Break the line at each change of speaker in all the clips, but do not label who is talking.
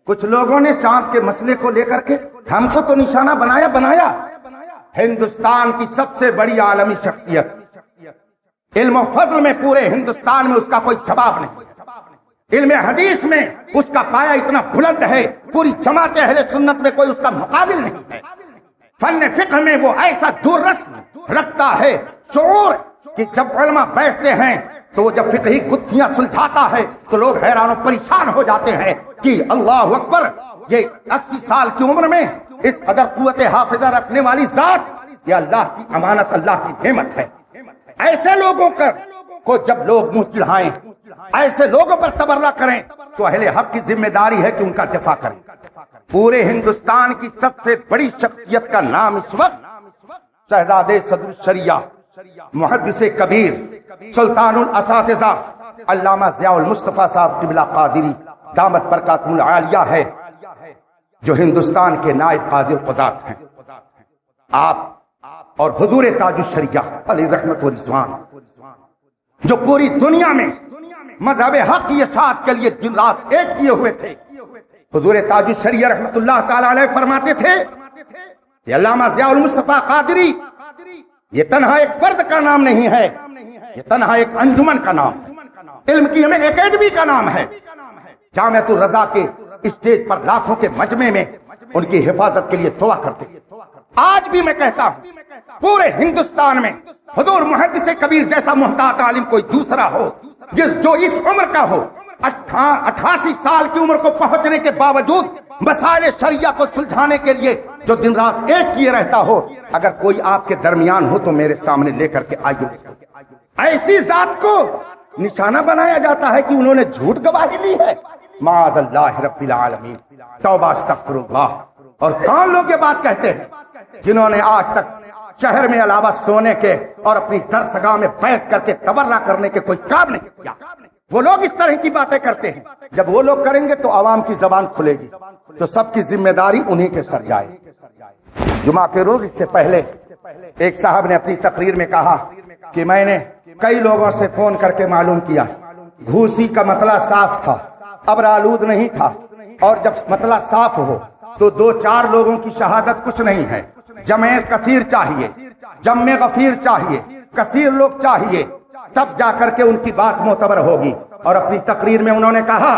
کچھ لوگوں نے چاند کے مسئلے کو لے کر کے ہم کو تو نشانہ بنایا. ہندوستان کی سب سے بڑی عالمی شخصیت، علم و فضل میں پورے ہندوستان میں اس کا کوئی جواب نہیں. علم حدیث میں اس کا پایا اتنا بلند ہے، پوری جماعت اہل سنت میں کوئی اس کا مقابل نہیں ہے. فن فقہ میں وہ ایسا دوررس رکھتا ہے شعور کہ جب علماء بیٹھتے ہیں تو وہ جب فقہی گتھیاں سلجھاتا ہے تو لوگ حیران و پریشان ہو جاتے ہیں کہ اللہ اکبر، یہ 80 سال کی عمر میں اس قدر قوت حافظہ رکھنے والی ذات، یہ اللہ کی امانت، اللہ کی نعمت ہے. ایسے لوگوں کو جب لوگ منہ چڑھائیں، ایسے لوگوں پر تبرہ کریں تو اہل حق کی ذمہ داری ہے کہ ان کا دفاع کریں. پورے ہندوستان کی سب سے بڑی شخصیت کا نام اس وقت شہزادے صدر الشریعہ، محدث کبیر، سلطان الاساتذہ علامہ ضیاء المصطفیٰ صاحب قبلہ قادری دامت برکاتہ العالیہ ہے، جو ہندوستان کے نائب قاضی القضات ہیں. آپ اور حضور تاج الشریعہ علیہ رحمت و رضوان، جو پوری دنیا میں مذہب حق کی اشاعت کے لیے دن رات ایک کیے ہوئے تھے. حضور تاج الشریعہ رحمت اللہ تعالی علیہ فرماتے تھے کہ علامہ ضیاء المصطفیٰ قادری یہ تنہا ایک فرد کا نام نہیں ہے، یہ تنہا ایک انجمن کا نام ہے، علم کی ہمیں اکیڈمی کا نام ہے. جامعۃ الرضا کے اسٹیج پر لاکھوں کے مجمع میں ان کی حفاظت کے لیے دعا کرتے. آج بھی میں کہتا ہوں پورے ہندوستان میں حضور محدث کبیر جیسا محتاط عالم کوئی دوسرا ہو جو اس عمر کا ہو، 88 سال کی عمر کو پہنچنے کے باوجود مسائل شریعہ کو سلجھانے کے لیے جو دن رات ایک کیے رہتا ہو، اگر کوئی آپ کے درمیان ہو تو میرے سامنے لے کر کے آئیے. ایسی ذات کو نشانہ بنایا جاتا ہے کہ انہوں نے جھوٹ گواہی لی ہے. معاذ اللہ رب العالمین، توبہ استغفر اللہ. اور کون لوگ یہ بات کہتے ہیں جنہوں نے آج تک شہر میں علاوہ سونے کے اور اپنی درسگاہ میں بیٹھ کر کے تبرہ کرنے کے کوئی کام نہیں کیا؟ وہ لوگ اس طرح کی باتیں کرتے ہیں. جب وہ لوگ کریں گے تو عوام کی زبان کھلے گی، تو سب کی ذمہ داری انہی کے سر جائے. جمعہ کے روز اس سے پہلے ایک صاحب نے اپنی تقریر میں کہا کہ میں نے کئی لوگوں سے فون کر کے معلوم کیا، گھوسی کا مطلع صاف تھا، ابر آلود نہیں تھا، اور جب مطلع صاف ہو تو 2-4 لوگوں کی شہادت کچھ نہیں ہے، جمع کثیر چاہیے، جمع غفیر چاہیے، کثیر لوگ چاہیے، تب جا کر کے ان کی بات معتبر ہوگی. اور اپنی تقریر میں انہوں نے کہا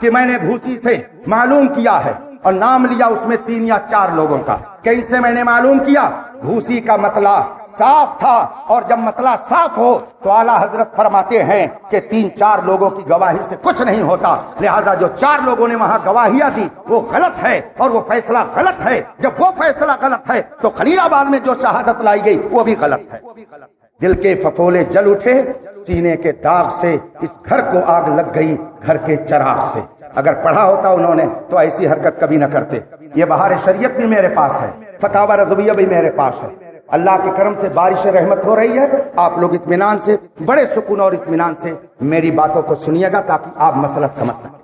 کہ میں نے گھوسی سے معلوم کیا ہے اور نام لیا اس میں 3 یا 4 لوگوں کا کہ ان سے میں نے معلوم کیا گھوسی کا مطلع صاف تھا، اور جب مطلع صاف ہو تو اعلیٰ حضرت فرماتے ہیں کہ 3-4 لوگوں کی گواہی سے کچھ نہیں ہوتا، لہذا جو 4 لوگوں نے وہاں گواہیاں دی وہ غلط ہے اور وہ فیصلہ غلط ہے. جب وہ فیصلہ غلط ہے تو خلیل آباد میں جو شہادت لائی گئی وہ بھی غلط ہے. دل کے پھپھولے جل اٹھے سینے کے داغ سے، اس گھر کو آگ لگ گئی گھر کے چراغ سے. اگر پڑھا ہوتا انہوں نے تو ایسی حرکت کبھی نہ کرتے. یہ بہار شریعت بھی میرے پاس ہے، فتاوی رضویہ بھی میرے پاس ہے. اللہ کے کرم سے بارش رحمت ہو رہی ہے. آپ لوگ اطمینان سے، بڑے سکون اور اطمینان سے میری باتوں کو سنیے گا تاکہ آپ مسئلہ سمجھ سکیں.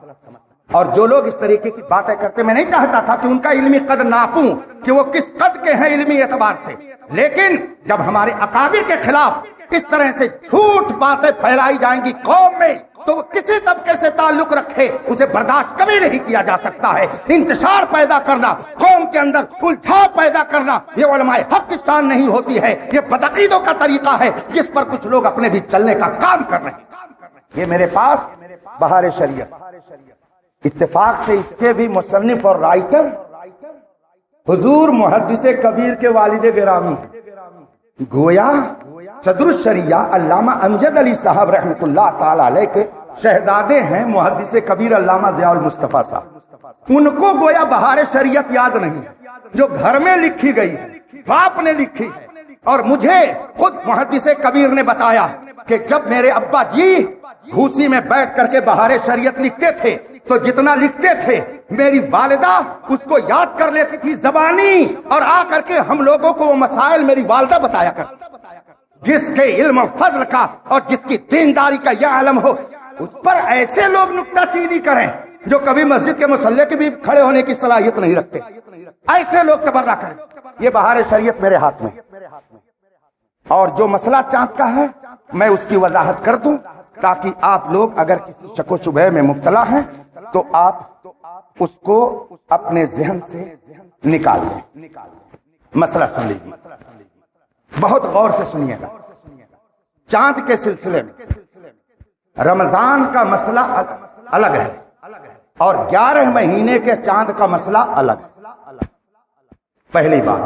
اور جو لوگ اس طریقے کی باتیں کرتے، میں نہیں چاہتا تھا کہ ان کا علمی قد ناپوں کہ وہ کس قد کے ہیں علمی اعتبار سے، لیکن جب ہمارے اکابر کے خلاف اس طرح سے جھوٹ باتیں پھیلائی جائیں گی قوم میں تو وہ کسی طبقے سے تعلق رکھے اسے برداشت کبھی نہیں کیا جا سکتا ہے. انتشار پیدا کرنا، قوم کے اندر الجھاؤ پیدا کرنا، یہ علماء حق کی شان نہیں ہوتی ہے. یہ بدعقیدوں کا طریقہ ہے جس پر کچھ لوگ اپنے بھی چلنے کا کام کر رہے ہیں. یہ میرے پاس بہار شریعت، اتفاق سے اس کے بھی مصنف اور رائٹر حضور محدث کبیر کے والد گرامی گویا صدر الشریعہ علامہ امجد علی صاحب رحمت اللہ تعالی علیہ کے شہزادے ہیں محدث کبیر علامہ ضیاء المصطفیٰ صاحب. ان کو گویا بہار شریعت یاد نہیں جو گھر میں لکھی گئی ہے، باپ نے لکھی ہے. اور مجھے خود محدث کبیر نے بتایا کہ جب میرے ابا جی گھوسی میں بیٹھ کر کے بہار شریعت لکھتے تھے تو جتنا لکھتے تھے میری والدہ اس کو یاد کر لیتی تھی زبانی، اور آ کر کے ہم لوگوں کو وہ مسائل میری والدہ بتایا کرتی. جس کے علم و فضل کا اور جس کی دینداری کا یہ علم ہو، اس پر ایسے لوگ نکتہ چینی کریں جو کبھی مسجد کے مصلی کے بھی کھڑے ہونے کی صلاحیت نہیں رکھتے، ایسے لوگ تبرہ کریں. یہ بہار شریعت میرے ہاتھ میں، اور جو مسئلہ چاند کا ہے میں اس کی وضاحت کر دوں تاکہ آپ لوگ اگر کسی شک و شبہ میں مبتلا ہیں تو آپ اس کو اپنے ذہن سے نکال لیں. مسئلہ سن لیجیے, بہت غور سے سنیے گا. چاند کے سلسلے میں رمضان کا مسئلہ الگ ہے اور 11 مہینے کے چاند کا مسئلہ الگ ہے. پہلی بات,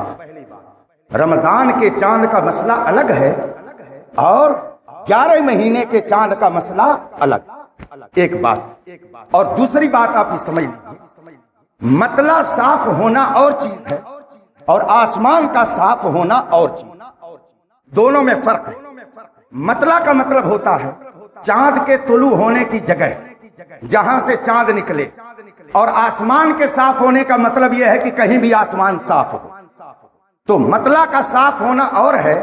رمضان کے چاند کا مسئلہ الگ ہے اور 11 مہینے کے چاند کا مسئلہ الگ. ایک بات. اور دوسری بات آپ یہ سمجھ لیجیے, مطلع صاف ہونا اور چیز ہے اور آسمان کا صاف ہونا اور چیز. دونوں میں فرق ہے. مطلع کا مطلب ہوتا ہے چاند کے طلوع ہونے کی جگہ جہاں سے چاند نکلے, اور آسمان کے صاف ہونے کا مطلب یہ ہے کہ کہیں بھی آسمان صاف ہو. تو مطلع کا صاف ہونا اور ہے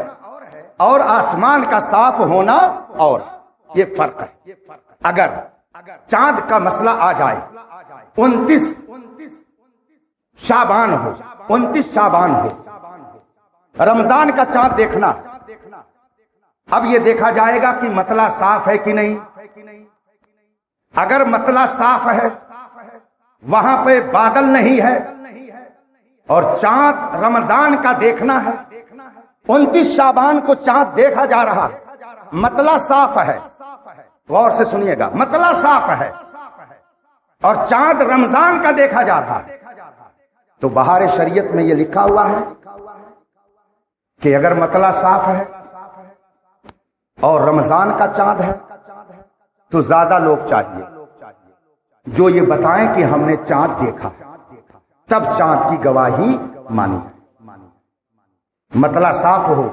اور آسمان کا صاف ہونا اور, یہ فرق ہے. اگر چاند کا مسئلہ آ جائے 29 شعبان ہو, 29 شعبان ہو, رمضان کا چاند دیکھنا, اب یہ دیکھا جائے گا کہ مطلع صاف ہے کہ نہیں. اگر مطلع صاف ہے, وہاں پہ بادل نہیں ہے اور چاند رمضان کا دیکھنا ہے, 29 شعبان کو چاند دیکھا جا رہا ہے, مطلع صاف ہے. غور سے سنیے گا, مطلع صاف ہے اور چاند رمضان کا دیکھا جا رہا ہے, تو بہار شریعت میں یہ لکھا ہوا ہے کہ اگر مطلع صاف ہے اور رمضان کا چاند ہے تو زیادہ لوگ چاہیے جو یہ بتائیں کہ ہم نے چاند دیکھا, تب چاند کی گواہی مانی. مطلع صاف ہو,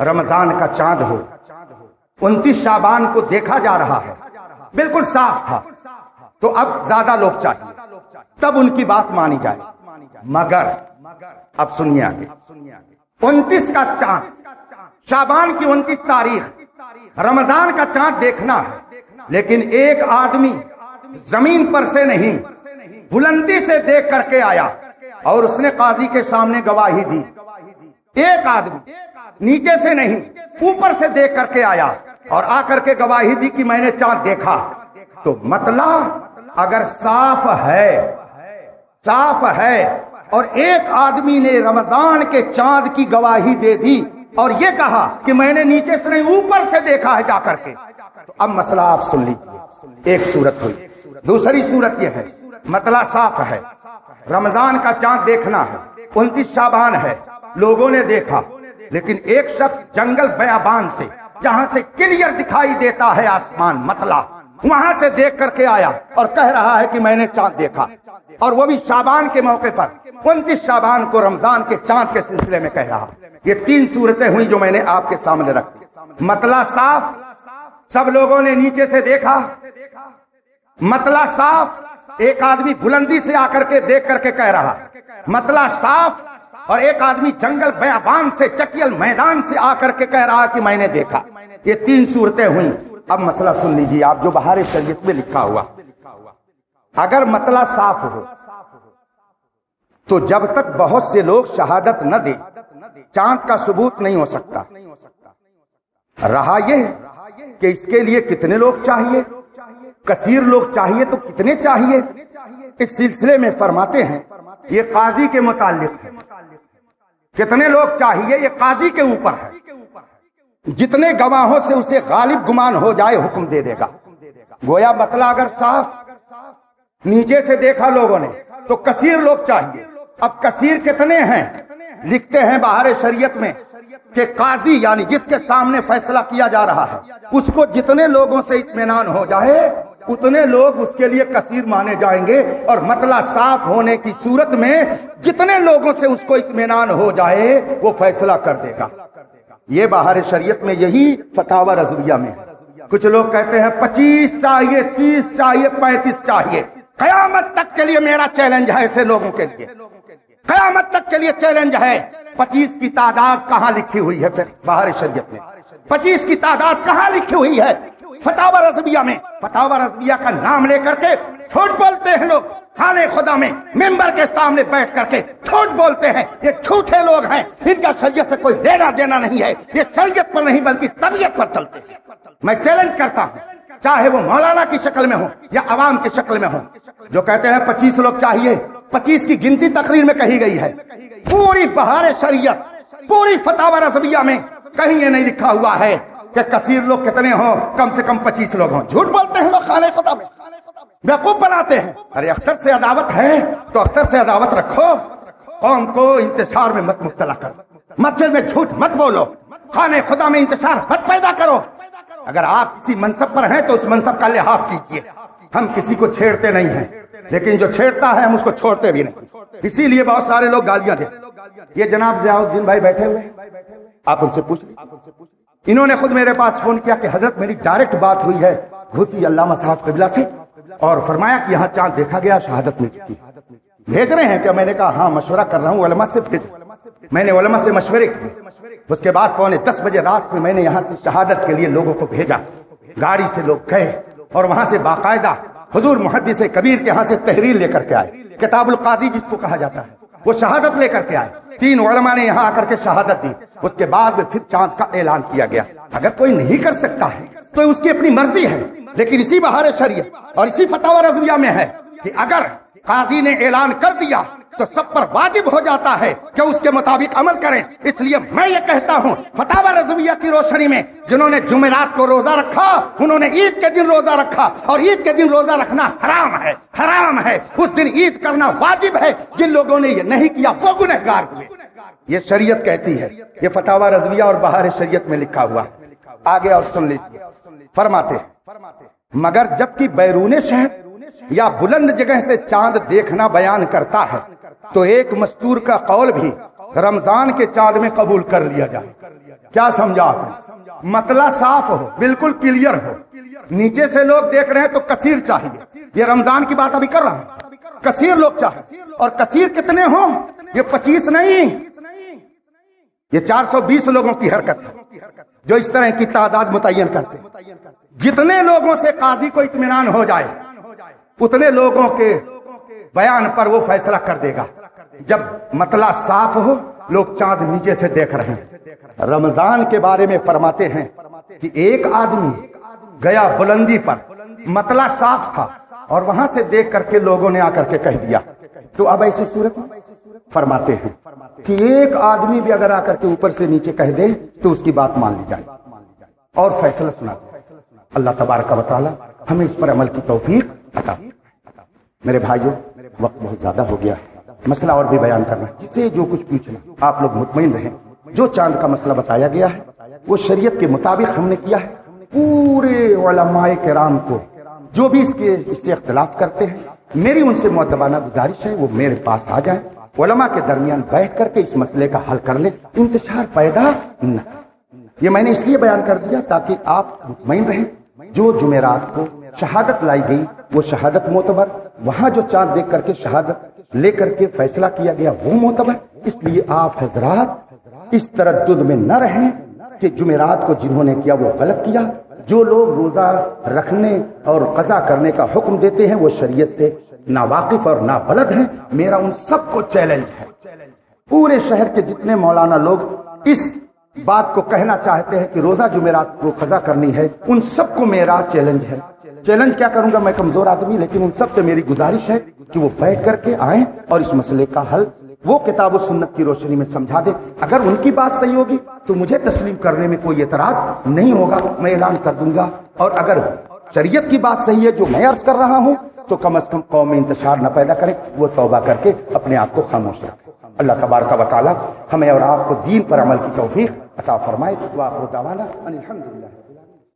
رمضان کا چاند ہو, 29 شعبان کو دیکھا جا رہا ہے, بالکل صاف تھا, تو اب زیادہ لوگ چاہیے, تب ان کی بات مانی جائے. مگر اب سنیے آگے, 29 کا چاند, شعبان کی 29 تاریخ رمضان کا چاند دیکھنا ہے, لیکن ایک آدمی زمین پر سے نہیں بلندی سے دیکھ کر کے آیا اور اس نے قاضی کے سامنے گواہی دی. ایک آدمی نیچے سے نہیں اوپر سے دیکھ کر کے آیا اور آ کر کے گواہی دی کہ میں نے چاند دیکھا. تو مطلع اگر صاف ہے اور ایک آدمی نے رمضان کے چاند کی گواہی دے دی اور یہ کہا کہ میں نے نیچے سے نہیں اوپر سے دیکھا ہے جا کر کے, تو اب مسئلہ آپ سن لیجیے. ایک صورت ہوئی. دوسری صورت یہ ہے, مطلع صاف ہے, رمضان کا چاند دیکھنا ہے, 29 شعبان ہے, لوگوں نے دیکھا, لیکن ایک شخص جنگل بیابان سے جہاں سے کلیئر دکھائی دیتا ہے آسمان مطلع, وہاں سے دیکھ کر کے آیا اور کہہ رہا ہے کہ میں نے چاند دیکھا, اور وہ بھی شعبان کے موقع پر, 29 شعبان کو رمضان کے چاند کے سلسلے میں کہہ رہا. یہ 3 صورتیں ہوئی جو میں نے آپ کے سامنے رکھ دی. مطلع صاف, سب لوگوں نے نیچے سے دیکھا, مطلع صاف, ایک آدمی بلندی سے آ کر کے دیکھ کر کے کہہ رہا, مطلع صاف, اور ایک آدمی جنگل بیابان سے چکیل میدان سے آ کر کے کہہ رہا کہ میں نے دیکھا. یہ 3 صورتیں ہوئیں. اب مسئلہ سن لیجیے آپ جو بہار شریعت میں لکھا ہوا, اگر مطلع صاف ہو تو جب تک بہت سے لوگ شہادت نہ دیں چاند کا ثبوت نہیں ہو سکتا. رہا یہ کہ اس کے لیے کتنے لوگ چاہیے, کثیر لوگ چاہیے تو کتنے چاہیے, اس سلسلے میں فرماتے ہیں یہ قاضی کے متعلق ہے. کتنے لوگ چاہیے یہ قاضی کے اوپر ہے, جتنے گواہوں سے اسے غالب گمان ہو جائے حکم دے دے گا. گویا مطلع اگر صاف نیچے سے دیکھا لوگوں نے تو کثیر لوگ چاہیے. اب کثیر کتنے ہیں, لکھتے ہیں بہار شریعت میں کہ قاضی یعنی جس کے سامنے فیصلہ کیا جا رہا ہے اس کو جتنے لوگوں سے اطمینان ہو جائے اتنے لوگ اس کے لیے کثیر مانے جائیں گے, اور مطلع صاف ہونے کی صورت میں جتنے لوگوں سے اس کو اطمینان ہو جائے وہ فیصلہ کر دے گا. یہ بہار شریعت میں یہی فتاوی رضویہ میں ہے. کچھ لوگ کہتے ہیں 25 چاہیے, 30 چاہیے, 35 چاہیے. قیامت تک کے لیے میرا چیلنج ہے ایسے لوگوں کے لیے, قیامت تک کے لیے چیلنج ہے. 25 کی تعداد کہاں لکھی ہوئی ہے پھر بہار شریعت میں؟ 25 کی تعداد کہاں لکھی ہوئی ہے فتاوی رضویہ میں؟ فتاوی رضویہ کا نام لے کر کے جھوٹ بولتے ہیں لوگ, خانے خدا میں ممبر کے سامنے بیٹھ کر کے جھوٹ بولتے ہیں. یہ جھوٹے لوگ ہیں, ان کا شریعت سے کوئی لینا دینا نہیں ہے, یہ شریعت پر نہیں بلکہ طبیعت پر چلتے ہیں. میں چیلنج کرتا ہوں چاہے وہ مولانا کی شکل میں ہو یا عوام کی شکل میں ہو. جو کہتے ہیں 25 لوگ چاہیے، 25 کی گنتی تقریر میں کہی گئی ہے. پوری بہار شریعت، پوری فتاوی رضویہ میں کہیں یہ نہیں لکھا ہوا ہے کہ کثیر لوگ کتنے ہوں، کم سے کم 25 لوگ ہوں. جھوٹ بولتے ہیں لوگ خانہ خدا میں، بیوقوف بناتے ہیں. ارے اختر سے عداوت ہے تو اختر سے عداوت رکھو، قوم کو انتشار میں مت مبتلا کرو، مسجد میں جھوٹ مت بولو، خانہ خدا میں انتشار مت پیدا کرو. اگر آپ کسی منصب پر ہیں تو اس منصب کا لحاظ کیجیے. ہم کسی کو چھیڑتے نہیں ہیں، لیکن جو چھیڑتا ہے ہم اس کو چھوڑتے بھی نہیں. اسی لیے بہت سارے لوگ گالیاں دے. یہ جناب ضیاء الدین بھائی بیٹھے ہوئے، آپ ان سے پوچھ لیں. انہوں نے خود میرے پاس فون کیا کہ حضرت میری ڈائریکٹ بات ہوئی ہے گھوسی علامہ صاحب قبلہ سے، اور فرمایا کہ یہاں چاند دیکھا گیا، شہادت مل چکی. بھیج رہے ہیں کیا؟ میں نے کہا ہاں مشورہ کر رہا ہوں، علماء سے بھیج. میں نے علماء سے مشورے کیے. اس کے بعد 9:45 بجے رات میں نے یہاں سے شہادت کے لیے لوگوں کو بھیجا. گاڑی سے لوگ گئے اور وہاں سے باقاعدہ حضور محدث کبیر کے ہاں سے تحریر لے کر کے آئے، کتاب القاضی جس کو کہا جاتا ہے، وہ شہادت لے کر کے آئے. 3 علماء نے یہاں آ کر کے شہادت دی. اس کے بعد پھر چاند کا اعلان کیا گیا. اگر کوئی نہیں کر سکتا ہے تو اس کی اپنی مرضی ہے، لیکن اسی بہار شریعت اور اسی فتاوی رضویہ میں ہے کہ اگر قاضی نے اعلان کر دیا تو سب پر واجب ہو جاتا ہے کہ اس کے مطابق عمل کریں. اس لیے میں یہ کہتا ہوں فتاوی رضویہ کی روشنی میں جنہوں نے جمعرات کو روزہ رکھا انہوں نے عید کے دن روزہ رکھا، اور عید کے دن روزہ رکھنا حرام ہے، حرام ہے. اس دن عید کرنا واجب ہے. جن لوگوں نے یہ نہیں کیا وہ گنہگار ہوئے. یہ شریعت کہتی ہے، یہ فتاوی رضویہ اور بہار شریعت میں لکھا ہوا. آگے اور سن لیجیے. فرماتے مگر جبکہ بیرون شہر یا بلند جگہ سے چاند دیکھنا بیان کرتا ہے تو ایک مستور کا قول بھی رمضان کے چاند میں قبول کر لیا جائے. کیا سمجھا آپ نے؟ مطلع صاف ہو، بالکل کلیئر ہو. نیچے سے لوگ دیکھ رہے ہیں تو کثیر چاہیے. یہ رمضان کی بات ابھی کر رہا ہوں. کثیر لوگ چاہیے. اور کثیر کتنے ہوں؟ یہ 25 نہیں، یہ 420 لوگوں کی حرکت ہے جو اس طرح کی تعداد متعین کرتے. جتنے لوگوں سے قاضی کو اطمینان ہو جائے اتنے لوگوں کے بیان پر وہ فیصلہ کر دے گا. جب مطلع صاف ہو، لوگ چاند نیچے سے دیکھ رہے ہیں. رمضان کے بارے میں فرماتے ہیں کہ ایک آدمی گیا بلندی پر، مطلع صاف تھا، اور وہاں سے دیکھ کر کے لوگوں نے آ کر کے کہہ دیا. تو اب ایسی صورت میں فرماتے ہیں کہ ایک آدمی بھی اگر آ کر کے اوپر سے نیچے کہہ دے تو اس کی بات مان لی جائے اور فیصلہ سنا دے. اللہ تبارک و تعالی ہمیں اس پر عمل کی توفیق عطا. میرے بھائیوں، وقت بہت زیادہ ہو گیا ہے، مسئلہ اور بھی بیان کرنا، جسے جو کچھ پوچھنا آپ لوگ مطمئن رہیں. جو چاند کا مسئلہ بتایا گیا ہے وہ شریعت کے مطابق ہم نے کیا ہے. پورے علماء کرام کو جو بھی اس سے اختلاف کرتے ہیں، میری ان سے مؤدبانہ گزارش ہے وہ میرے پاس آ جائیں، علماء کے درمیان بیٹھ کر کے اس مسئلے کا حل کر لیں. انتشار پیدا نہ. یہ میں نے اس لیے بیان کر دیا تاکہ آپ مطمئن رہیں. جو جمعرات کو شہادت لائی گئی وہ شہادت معتبر، وہاں جو چاند دیکھ کر کے شہادت لے کر کے فیصلہ کیا گیا وہ معتبر. اس لیے آپ حضرات اس تردد میں نہ رہیں کہ جمعرات کو جنہوں نے کیا وہ غلط کیا. جو لوگ روزہ رکھنے اور قضا کرنے کا حکم دیتے ہیں وہ شریعت سے ناواقف اور نابلد ہیں. میرا ان سب کو چیلنج ہے. پورے شہر کے جتنے مولانا لوگ اس بات کو کہنا چاہتے ہیں کہ روزہ جمعرات کو قضا کرنی ہے، ان سب کو میرا چیلنج ہے. چیلنج کیا کروں گا، میں کمزور آدمی، لیکن ان سب سے میری گزارش ہے کہ وہ بیٹھ کر کے آئیں اور اس مسئلے کا حل وہ کتاب و سنت کی روشنی میں سمجھا دے. اگر ان کی بات صحیح ہوگی تو مجھے تسلیم کرنے میں کوئی اعتراض نہیں ہوگا، میں اعلان کر دوں گا. اور اگر شریعت کی بات صحیح ہے جو میں عرض کر رہا ہوں تو کم از کم قوم میں انتشار نہ پیدا کرے، وہ توبہ کر کے اپنے آپ کو خاموش رکھے. اللہ تبارک و تعالی ہمیں اور آپ کو دین پر عمل کی توفیق عطا فرمائے. وآخر دعوانا ان الحمدللہ.